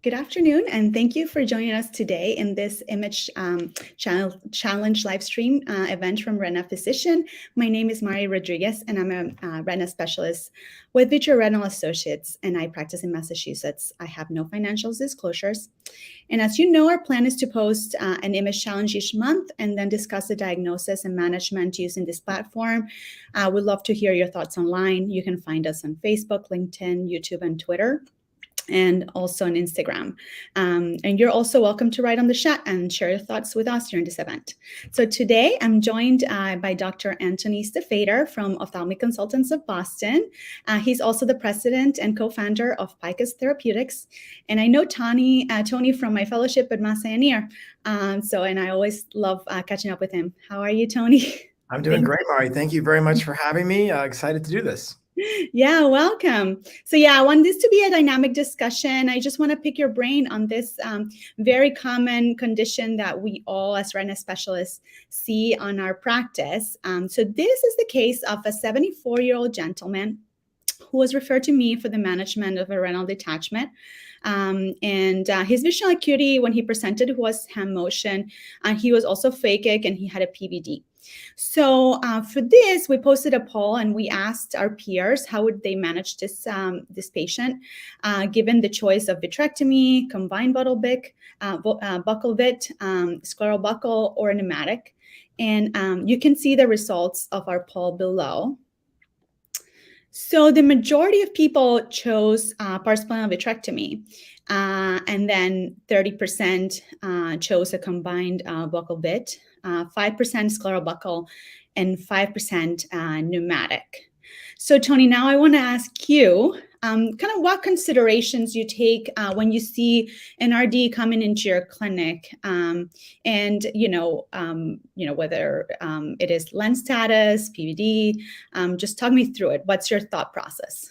Good afternoon, and thank you for joining us today in this image challenge live stream event from Retina Physician. My name is Mari Rodriguez, and I'm a retina specialist with Retinal Associates, and I practice in Massachusetts. I have no financial disclosures. And as you know, our plan is to post an image challenge each month and then discuss the diagnosis and management using this platform. We'd love to hear your thoughts online. You can find us on Facebook, LinkedIn, YouTube, and Twitter, and also on Instagram. And you're also welcome to write on the chat and share your thoughts with us during this event. So today I'm joined by Dr. Anthony Stefader from Ophthalmic Consultants of Boston. He's also the president and co-founder of Picus Therapeutics. And I know Tony from my fellowship at Mass Pioneer. And I always love catching up with him. How are you, Tony? I'm doing great, Mari. Thank you very much for having me. Excited to do this. Yeah, welcome. So I want this to be a dynamic discussion. I just want to pick your brain on this very common condition that we all as retina specialists see on our practice. So this is the case of a 74-year-old gentleman who was referred to me for the management of a retinal detachment. His visual acuity when he presented was hand motion. He was also phakic and he had a PVD. So for this, we posted a poll and we asked our peers how would they manage this patient, given the choice of vitrectomy, combined buccal vit, scleral buckle, or pneumatic. And you can see the results of our poll below. So the majority of people chose parsplanal vitrectomy, and then 30% chose a combined buccal vit, 5% scleral buckle, and 5% pneumatic. So Tony, now I want to ask you kind of what considerations you take when you see an RD coming into your clinic, and whether it is lens status, PVD. Just talk me through it. What's your thought process?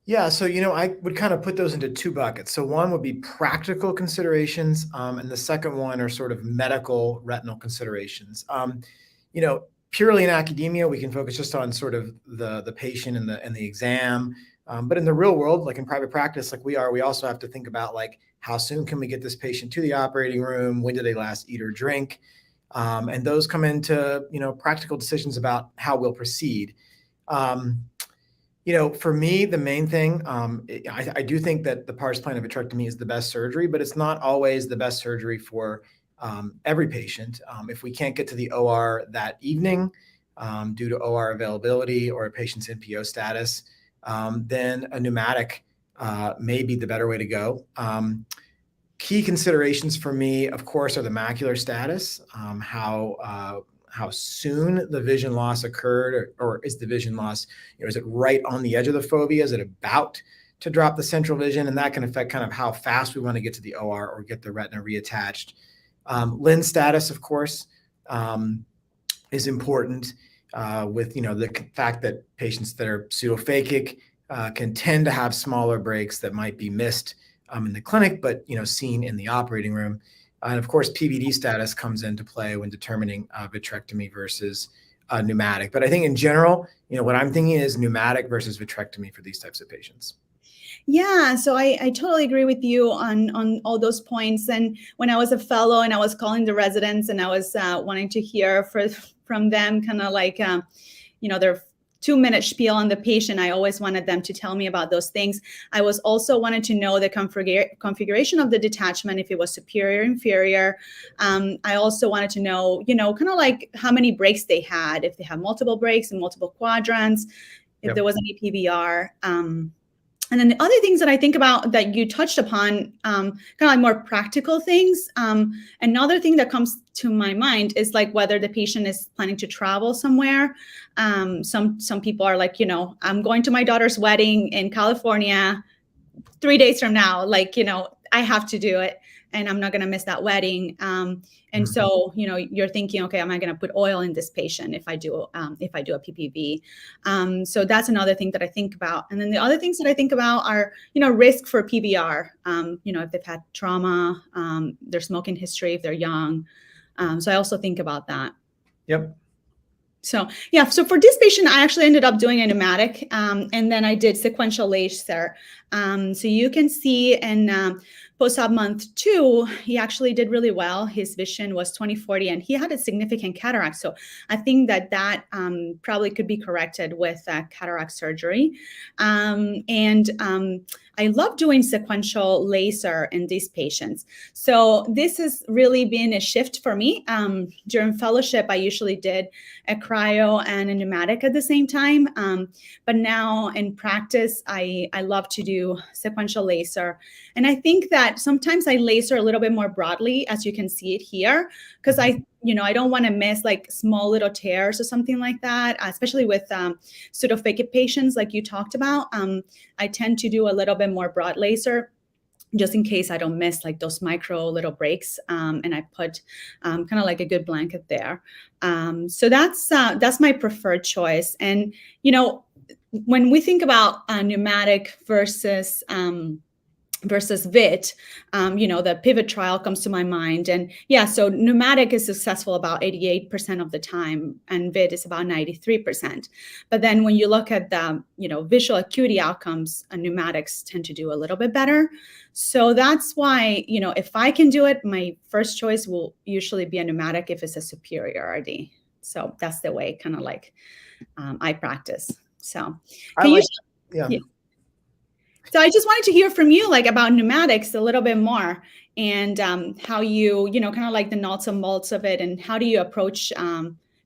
Yeah, so I would kind of put those into two buckets. So one would be practical considerations, and the second one are sort of medical retinal considerations. Purely in academia, we can focus just on sort of the patient and the exam. But in the real world, like in private practice, like we also have to think about like how soon can we get this patient to the operating room? When do they last eat or drink? And those come into practical decisions about how we'll proceed. For me, the main thing, I do think that the parsplanal vitrectomy is the best surgery, but it's not always the best surgery for every patient. If we can't get to the OR that evening due to OR availability or a patient's NPO status, then a pneumatic may be the better way to go. Key considerations for me, of course, are the macular status, how soon the vision loss occurred, or is the vision loss, is it right on the edge of the fovea? Is it about to drop the central vision? And that can affect kind of how fast we want to get to the OR or get the retina reattached. Lens status, of course, is important with, the fact that patients that are pseudophakic can tend to have smaller breaks that might be missed in the clinic, but, seen in the operating room. And of course, PVD status comes into play when determining vitrectomy versus pneumatic. But I think in general, what I'm thinking is pneumatic versus vitrectomy for these types of patients. Yeah, so I totally agree with you on all those points. And when I was a fellow and I was calling the residents and I was wanting to hear from them kind of like, their 2-minute spiel on the patient, I always wanted them to tell me about those things. I was also wanted to know the configuration of the detachment, if it was superior, inferior. I also wanted to know, kind of like how many breaks they had, if they have multiple breaks and multiple quadrants, if there was any PVR. And then the other things that I think about that you touched upon, kind of like more practical things. Another thing that comes to my mind is like whether the patient is planning to travel somewhere. Some people are like, I'm going to my daughter's wedding in California 3 days from now. Like, I have to do it and I'm not going to miss that wedding. And so, you're thinking, okay, am I going to put oil in this patient if I do a PPV? So that's another thing that I think about. And then the other things that I think about are, risk for PVR, if they've had trauma, their smoking history, if they're young. So I also think about that. Yep. So for this patient, I actually ended up doing a pneumatic, and then I did sequential laser. So you can see in post-op month 2, he actually did really well. His vision was 20/40, and he had a significant cataract. So I think that probably could be corrected with cataract surgery. I love doing sequential laser in these patients. So this has really been a shift for me. During fellowship, I usually did a cryo and a pneumatic at the same time. But now in practice, I love to do sequential laser. And I think that sometimes I laser a little bit more broadly, as you can see it here, because I don't want to miss like small little tears or something like that, especially with pseudophakic patients like you talked about. I tend to do a little bit more broad laser just in case I don't miss like those micro little breaks, and I put kind of like a good blanket there. So that's my preferred choice. And when we think about pneumatic versus VIT, the pivot trial comes to my mind. And so pneumatic is successful about 88% of the time, and VIT is about 93%. But then when you look at the, visual acuity outcomes, pneumatics tend to do a little bit better. So that's why, if I can do it, my first choice will usually be a pneumatic if it's a superiority. So that's the way kind of like I practice. So So I just wanted to hear from you, like about pneumatics a little bit more, and how you, kind of like the nuts and bolts of it, and how do you approach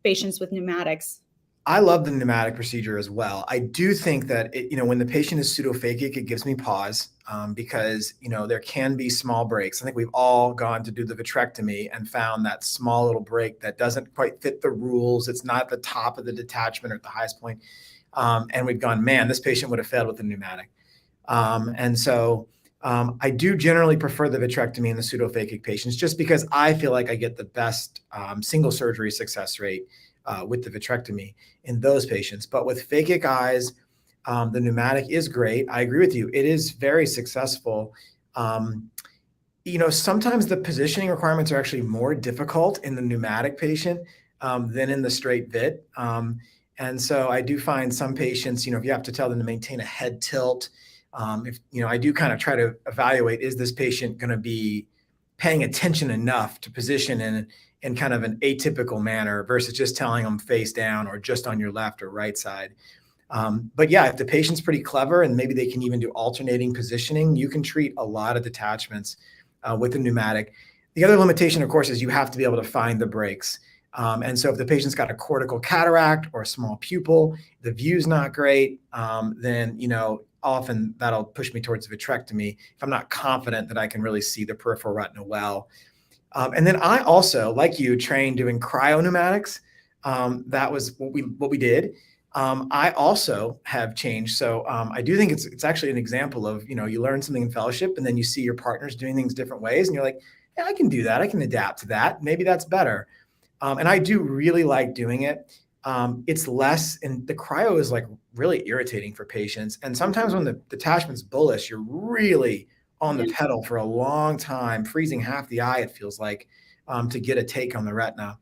patients with pneumatics? I love the pneumatic procedure as well. I do think that when the patient is pseudophakic, it gives me pause because there can be small breaks. I think we've all gone to do the vitrectomy and found that small little break that doesn't quite fit the rules. It's not at the top of the detachment or at the highest point, and we've gone, man, this patient would have failed with a pneumatic. I do generally prefer the vitrectomy in the pseudophakic patients just because I feel like I get the best single surgery success rate with the vitrectomy in those patients. But with phakic eyes, the pneumatic is great. I agree with you. It is very successful. Sometimes the positioning requirements are actually more difficult in the pneumatic patient than in the straight vit. And so I do find some patients, if you have to tell them to maintain a head tilt, I do kind of try to evaluate, is this patient going to be paying attention enough to position in kind of an atypical manner versus just telling them face down or just on your left or right side. But yeah, if the patient's pretty clever and maybe they can even do alternating positioning, you can treat a lot of detachments with a pneumatic. The other limitation, of course, is you have to be able to find the breaks. And so if the patient's got a cortical cataract or a small pupil, the view's not great, then, often that'll push me towards vitrectomy if I'm not confident that I can really see the peripheral retina well. And then I also, like you, trained doing cryopneumatics. That was what we did. I also have changed. So I do think it's actually an example of, you learn something in fellowship and then you see your partners doing things different ways and you're like, yeah, I can do that. I can adapt to that. Maybe that's better. And I do really like doing it. It's less, and the cryo is like really irritating for patients. And sometimes when the detachment's bullish, you're really on the pedal for a long time, freezing half the eye, it feels like, to get a take on the retina.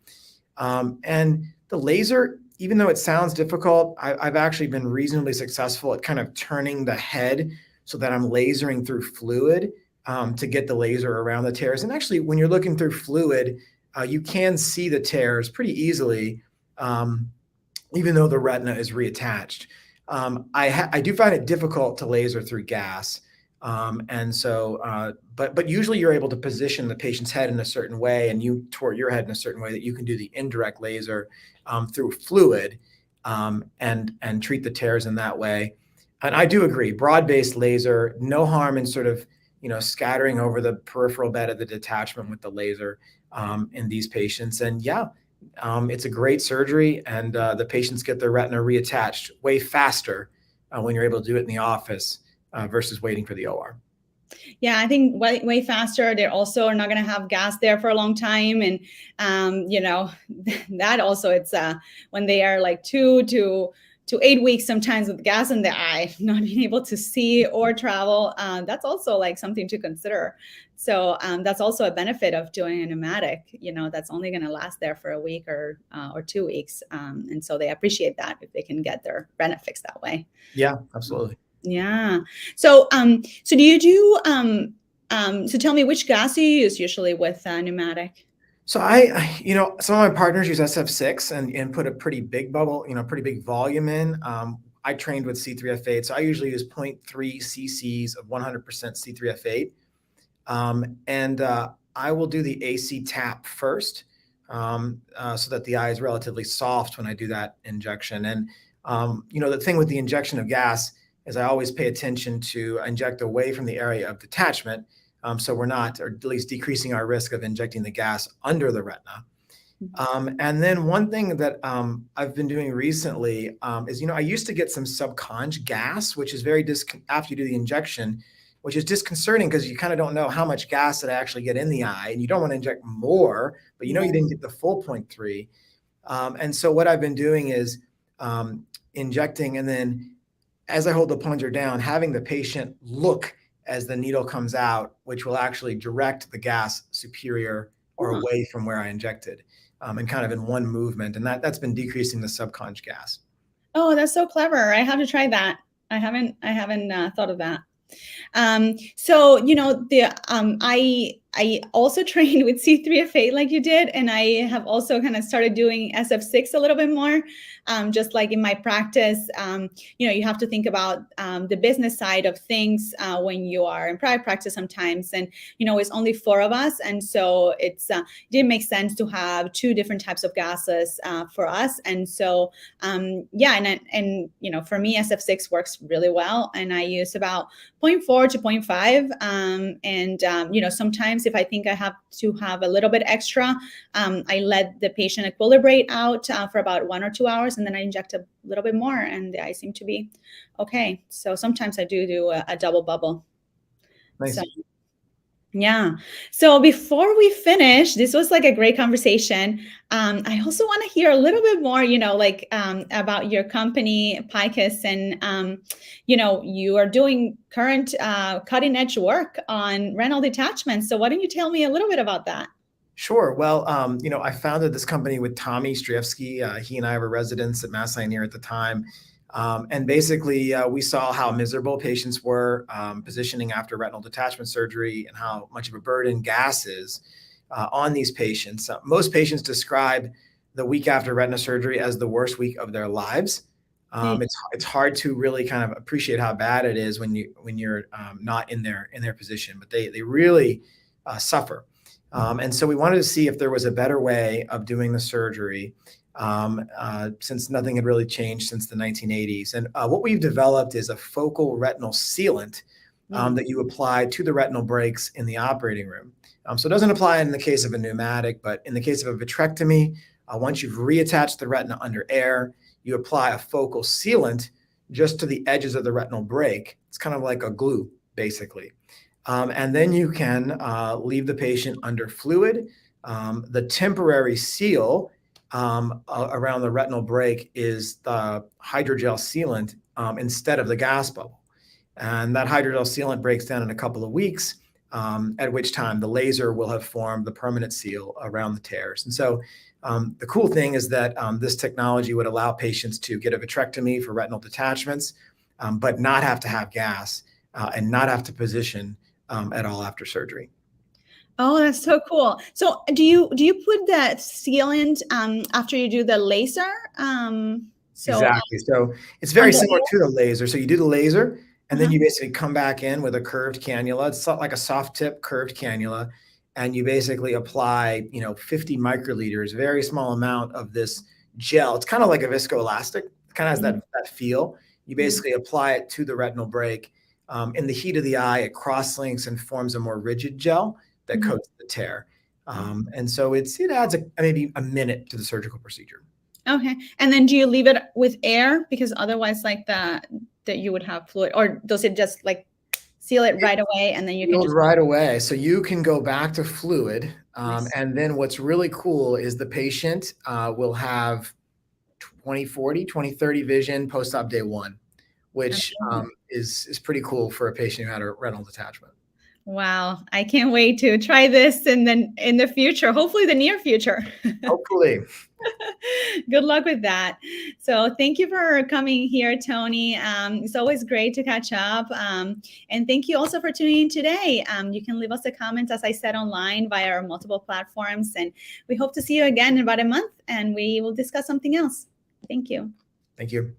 And the laser, even though it sounds difficult, I've actually been reasonably successful at kind of turning the head so that I'm lasering through fluid to get the laser around the tears. And actually, when you're looking through fluid, you can see the tears pretty easily, even though the retina is reattached. I do find it difficult to laser through gas. But usually you're able to position the patient's head in a certain way and you toward your head in a certain way that you can do the indirect laser through fluid and treat the tears in that way. And I do agree, broad-based laser, no harm in sort of, scattering over the peripheral bed of the detachment with the laser in these patients. And yeah, it's a great surgery and the patients get their retina reattached way faster when you're able to do it in the office versus waiting for the OR. Yeah, I think way faster. They also are not going to have gas there for a long time. And, that also it's when they are like 2 to 8 weeks, sometimes with gas in the eye, not being able to see or travel. That's also like something to consider. So that's also a benefit of doing a pneumatic, that's only going to last there for a week or 2 weeks. And so they appreciate that if they can get their retina fixed that way. Yeah, absolutely. Yeah. So, so do you do So tell me, which gas do you use usually with pneumatic? So some of my partners use SF6 and put a pretty big bubble, pretty big volume in. I trained with C3F8, so I usually use 0.3 cc's of 100% C3F8. And I will do the AC tap first, so that the eye is relatively soft when I do that injection. And the thing with the injection of gas is I always pay attention to inject away from the area of detachment, so we're not, or at least decreasing our risk of injecting the gas under the retina. And then one thing that I've been doing recently is, I used to get some subconj gas, which is very after you do the injection, which is disconcerting because you kind of don't know how much gas did I actually get in the eye, and you don't want to inject more, but you didn't get the full 0.3. And so what I've been doing is injecting, and then as I hold the plunger down, having the patient look as the needle comes out, which will actually direct the gas superior or away from where I injected, and kind of in one movement. And that's been decreasing the subconj gas. Oh, that's so clever. I have to try that. I haven't thought of that. So I also trained with C3F8 like you did, and I have also kind of started doing SF6 a little bit more. Just like in my practice, you have to think about the business side of things when you are in private practice sometimes, and it's only 4 of us, and so it didn't make sense to have 2 different types of gases for us, and so and for me SF6 works really well, and I use about 0.4 to 0.5, and sometimes if I think I have to have a little bit extra, I let the patient equilibrate out for about 1 or 2 hours, and then I inject a little bit more, and the eyes seem to be okay. So sometimes I do a double bubble. Nice. So, yeah. So before we finish, this was like a great conversation. I also want to hear a little bit more, about your company, Picus, and you are doing current cutting edge work on retinal detachment. So why don't you tell me a little bit about that? Sure. Well, I founded this company with Tommy Strejewski. He and I were residents at Mass Eye Near at the time. And basically, we saw how miserable patients were positioning after retinal detachment surgery and how much of a burden gas is on these patients. Most patients describe the week after retina surgery as the worst week of their lives. It's hard to really kind of appreciate how bad it is when you're not in their position, but they really suffer. And so we wanted to see if there was a better way of doing the surgery, since nothing had really changed since the 1980s. And what we've developed is a focal retinal sealant that you apply to the retinal breaks in the operating room. So it doesn't apply in the case of a pneumatic, but in the case of a vitrectomy, once you've reattached the retina under air, you apply a focal sealant just to the edges of the retinal break. It's kind of like a glue, basically. And then you can leave the patient under fluid. The temporary seal around the retinal break is the hydrogel sealant instead of the gas bubble. And that hydrogel sealant breaks down in a couple of weeks, at which time the laser will have formed the permanent seal around the tears. And so the cool thing is that this technology would allow patients to get a vitrectomy for retinal detachments, but not have to have gas and not have to position at all after surgery. Oh, that's so cool. So do you put that sealant after you do the laser? Exactly. So it's very similar to the laser. So you do the laser, and then you basically come back in with a curved cannula. It's like a soft tip curved cannula. And you basically apply, 50 microliters, very small amount of this gel. It's kind of like a viscoelastic. It kind of has that feel. You basically apply it to the retinal break. In the heat of the eye, it cross-links and forms a more rigid gel that coats the tear. And so it adds maybe a minute to the surgical procedure. Okay. And then do you leave it with air? Because otherwise that you would have fluid, or does it just like seal it right away and then you can just right away? So you can go back to fluid. And then what's really cool is the patient will have 20/40, 20/30 vision post-op day 1, which is pretty cool for a patient who had a retinal detachment. Wow, I can't wait to try this in the future, hopefully the near future. Hopefully. Good luck with that. So thank you for coming here, Tony. It's always great to catch up. And thank you also for tuning in today. You can leave us a comment, as I said, online via our multiple platforms. And we hope to see you again in about a month, and we will discuss something else. Thank you. Thank you.